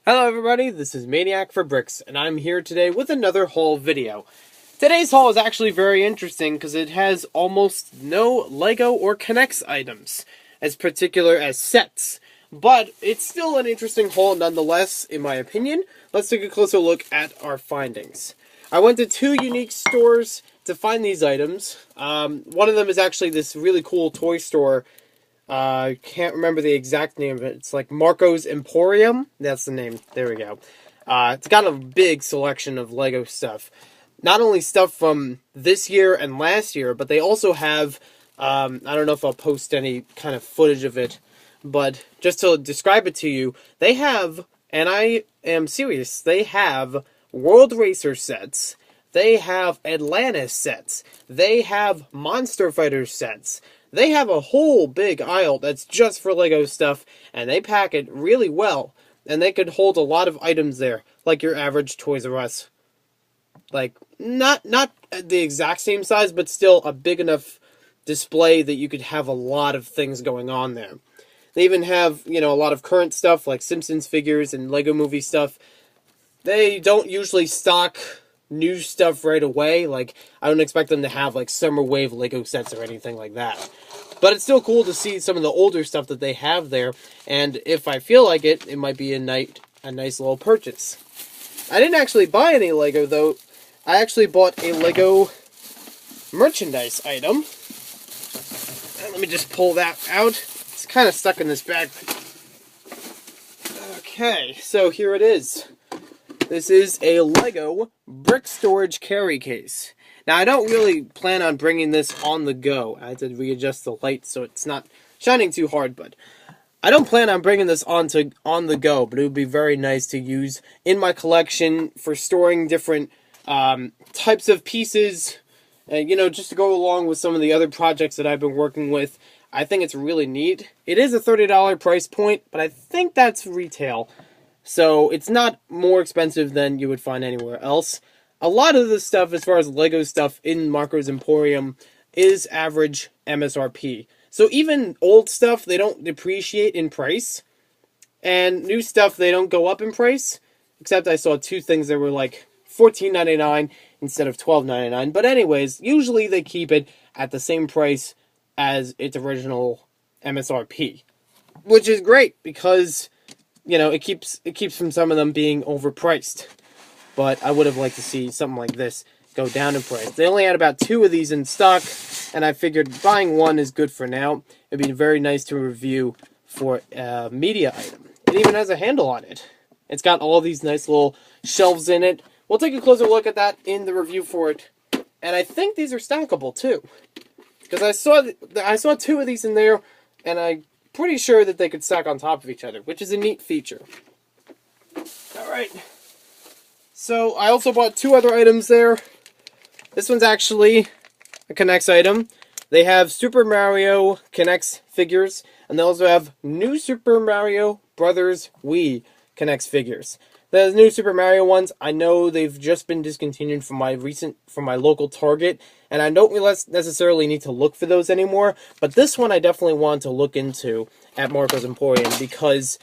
Hello everybody, this is Maniac for Bricks, and I'm here today with another haul video. Today's haul is actually very interesting because it has almost no LEGO or Knex items, as particular as sets. But it's still an interesting haul nonetheless, in my opinion. Let's take a closer look at our findings. I went to two unique stores to find these items. One of them is actually this really cool toy store. I can't remember the exact name of it. It's like Marco's Emporium. That's the name. There we go. It's got a big selection of LEGO stuff. Not only stuff from this year and last year, but they also have, I don't know if I'll post any kind of footage of it, but just to describe it to you, they have, and I am serious, they have World Racer sets, they have Atlantis sets, they have Monster Fighter sets. They have a whole big aisle that's just for LEGO stuff, and they pack it really well. And they could hold a lot of items there, like your average Toys R Us. Like, not the exact same size, but still a big enough display that you could have a lot of things going on there. They even have, a lot of current stuff, like Simpsons figures and LEGO movie stuff. They don't usually stock new stuff right away. Like, I don't expect them to have like Summer Wave LEGO sets or anything like that. But it's still cool to see some of the older stuff that they have there, and if I feel like it, it might be a nice little purchase. I didn't actually buy any LEGO though. I actually bought a LEGO merchandise item. Let me just pull that out. It's kind of stuck in this bag. Okay, so here it is. This is a LEGO brick storage carry case. Now, I don't really plan on bringing this on the go. I had to readjust the light so it's not shining too hard, but I don't plan on bringing this on the go, but it would be very nice to use in my collection for storing different types of pieces, just to go along with some of the other projects that I've been working with. I think it's really neat. It is a $30 price point, but I think that's retail. So it's not more expensive than you would find anywhere else. A lot of the stuff, as far as LEGO stuff in Marco's Emporium, is average MSRP. So even old stuff, they don't depreciate in price. And new stuff, they don't go up in price. Except I saw two things that were like $14.99 instead of $12.99. But anyways, usually they keep it at the same price as its original MSRP. Which is great because it keeps from some of them being overpriced. But I would have liked to see something like this go down in price. They only had about 2 of these in stock, and I figured buying one is good for now. It'd be very nice to review for a media item. It even has a handle on it. It's got all these nice little shelves in it. We'll take a closer look at that in the review for it. And I think these are stackable too, because I saw 2 of these in there, and I'm pretty sure that they could stack on top of each other, which is a neat feature. All right. So, I also bought 2 other items there. This one's actually a Knex item. They have Super Mario Knex figures, and they also have new Super Mario Brothers Wii Knex figures. The new Super Mario ones, I know they've just been discontinued from my local Target, and I don't necessarily need to look for those anymore, but this one I definitely want to look into at Marco's Emporium because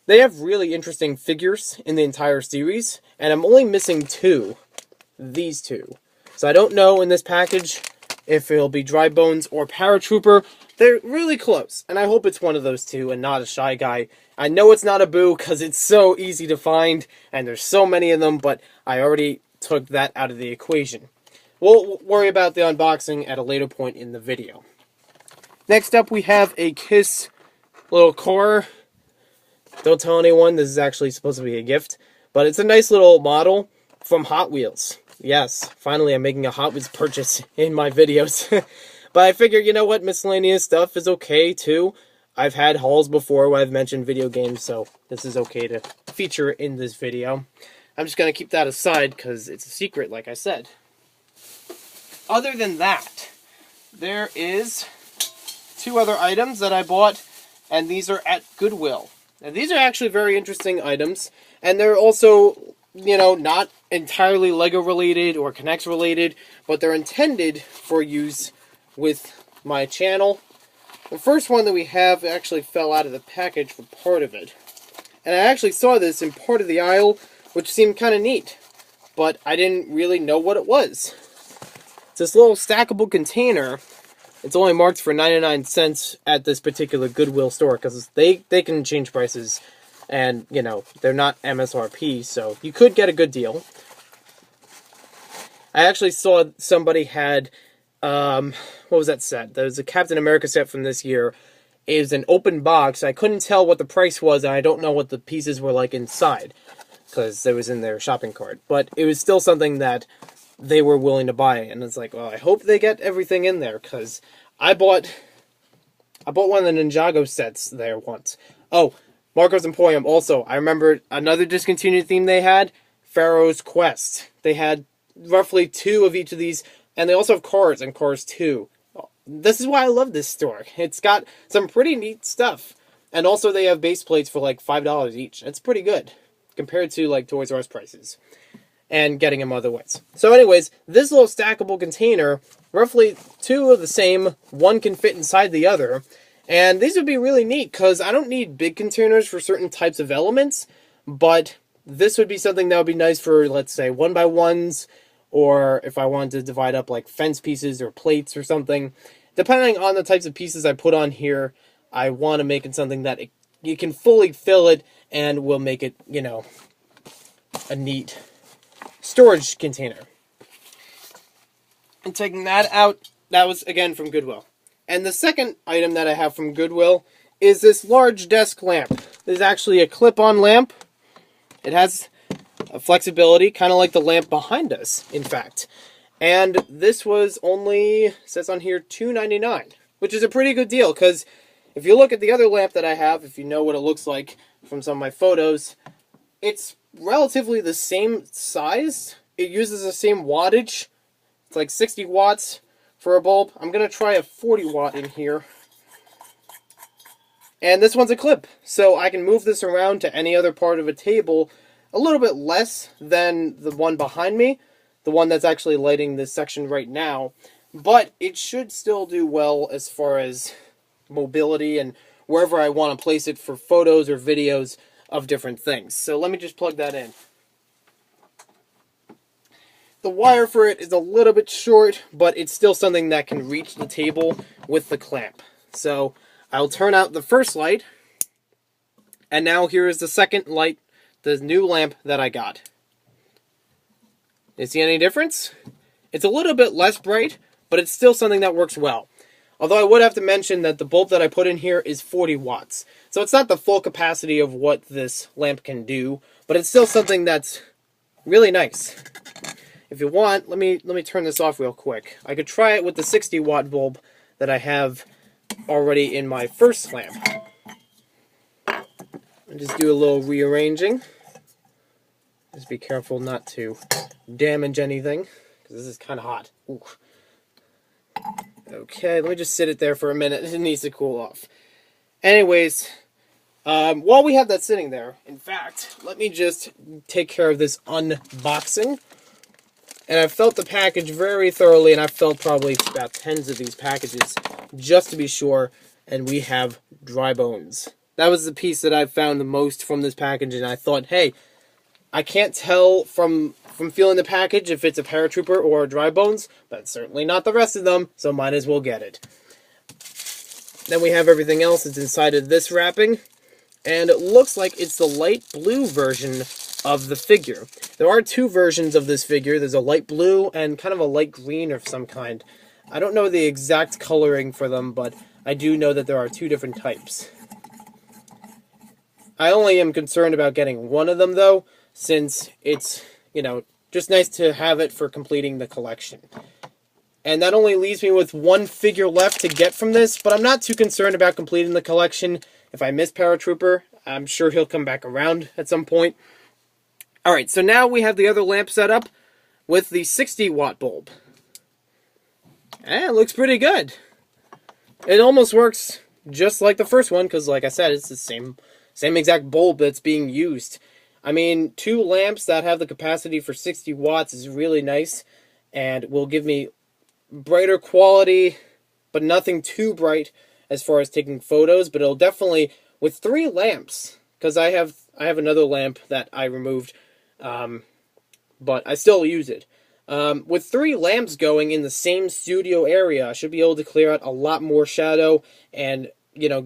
they have really interesting figures in the entire series, and I'm only missing 2. These 2. So I don't know in this package if it'll be Dry Bones or Paratrooper. They're really close, and I hope it's one of those 2 and not a Shy Guy. I know it's not a Boo because it's so easy to find, and there's so many of them, but I already took that out of the equation. We'll worry about the unboxing at a later point in the video. Next up, we have a Kiss little car. Don't tell anyone, this is actually supposed to be a gift. But it's a nice little model from Hot Wheels. Yes, finally I'm making a Hot Wheels purchase in my videos. But I figure, you know what, miscellaneous stuff is okay too. I've had hauls before where I've mentioned video games, so this is okay to feature in this video. I'm just going to keep that aside because it's a secret, like I said. Other than that, there is 2 other items that I bought, and these are at Goodwill. And these are actually very interesting items, and they're also, not entirely LEGO related or Knex related, but they're intended for use with my channel. The first one that we have actually fell out of the package for part of it, And I actually saw this in part of the aisle, which seemed kind of neat. But I didn't really know what it was. It's this little stackable container. It's only marked for 99 cents at this particular Goodwill store, because they can change prices. And, you know, they're not MSRP, so you could get a good deal. I actually saw somebody had, what was that set? There was a Captain America set from this year. It was an open box. I couldn't tell what the price was, and I don't know what the pieces were like inside, because it was in their shopping cart. But it was still something that they were willing to buy, and it's like, well, I hope they get everything in there, because I bought one of the Ninjago sets there once. Oh, Marco's Emporium, also, I remember another discontinued theme they had, Pharaoh's Quest. They had roughly 2 of each of these, and they also have Cars and Cars 2. This is why I love this store. It's got some pretty neat stuff. And also they have base plates for like $5 each. It's pretty good compared to like Toys R Us prices. And getting them other ways. So anyways, this little stackable container, roughly 2 of the same, one can fit inside the other. And these would be really neat, because I don't need big containers for certain types of elements, but this would be something that would be nice for, let's say, 1x1s, or if I wanted to divide up like fence pieces or plates or something. Depending on the types of pieces I put on here, I want to make it something that you can fully fill it and will make it, you know, a neat storage container. And taking that out, that was again from Goodwill. And the second item that I have from Goodwill is this large desk lamp. This is actually a clip-on lamp. It has a flexibility, kind of like the lamp behind us, in fact. And this was only, it says on here, $2.99, which is a pretty good deal, because if you look at the other lamp that I have, if you know what it looks like from some of my photos, it's relatively the same size. It uses the same wattage. It's like 60 watts for a bulb. I'm going to try a 40 watt in here. And this one's a clip, so I can move this around to any other part of a table a little bit less than the one behind me, the one that's actually lighting this section right now. But it should still do well as far as mobility and wherever I want to place it for photos or videos of different things. So let me just plug that in. The wire for it is a little bit short, but it's still something that can reach the table with the clamp. So I'll turn out the first light, and now here is the second light, the new lamp that I got. You see any difference? It's a little bit less bright, but it's still something that works well. Although I would have to mention that the bulb that I put in here is 40 watts. So it's not the full capacity of what this lamp can do, but it's still something that's really nice. If you want, let me turn this off real quick. I could try it with the 60 watt bulb that I have already in my first lamp. And just do a little rearranging. Just be careful not to damage anything, because this is kind of hot. Ooh. Okay, let me just sit it there for a minute. It needs to cool off. Anyways, while we have that sitting there, in fact, let me just take care of this unboxing. And I've felt the package very thoroughly, and I've felt probably about tens of these packages, just to be sure, and we have dry bones. That was the piece that I found the most from this package, and I thought, hey, I can't tell from feeling the package if it's a paratrooper or a dry bones, but certainly not the rest of them, so might as well get it. Then we have everything else that's inside of this wrapping, and it looks like it's the light blue version of the figure. There are 2 versions of this figure. There's a light blue and kind of a light green of some kind. I don't know the exact coloring for them, but I do know that there are 2 different types. I only am concerned about getting one of them, though, since it's, you know, just nice to have it for completing the collection. And that only leaves me with 1 figure left to get from this, but I'm not too concerned about completing the collection. If I miss Paratrooper, I'm sure he'll come back around at some point. Alright, so now we have the other lamp set up with the 60 watt bulb. And it looks pretty good. It almost works just like the first one, because like I said, it's the same exact bulb that's being used. I mean, 2 lamps that have the capacity for 60 watts is really nice, and will give me brighter quality, but nothing too bright as far as taking photos, but it'll definitely, with 3 lamps, because I have I have another lamp that I removed, but I still use it. With 3 lamps going in the same studio area, I should be able to clear out a lot more shadow and,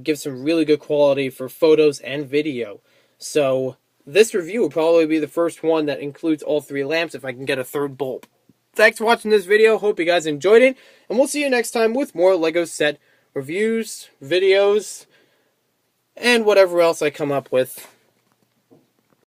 give some really good quality for photos and video. So this review will probably be the first one that includes all 3 lamps if I can get a 3rd bulb. Thanks for watching this video. Hope you guys enjoyed it, and we'll see you next time with more LEGO set reviews, videos, and whatever else I come up with.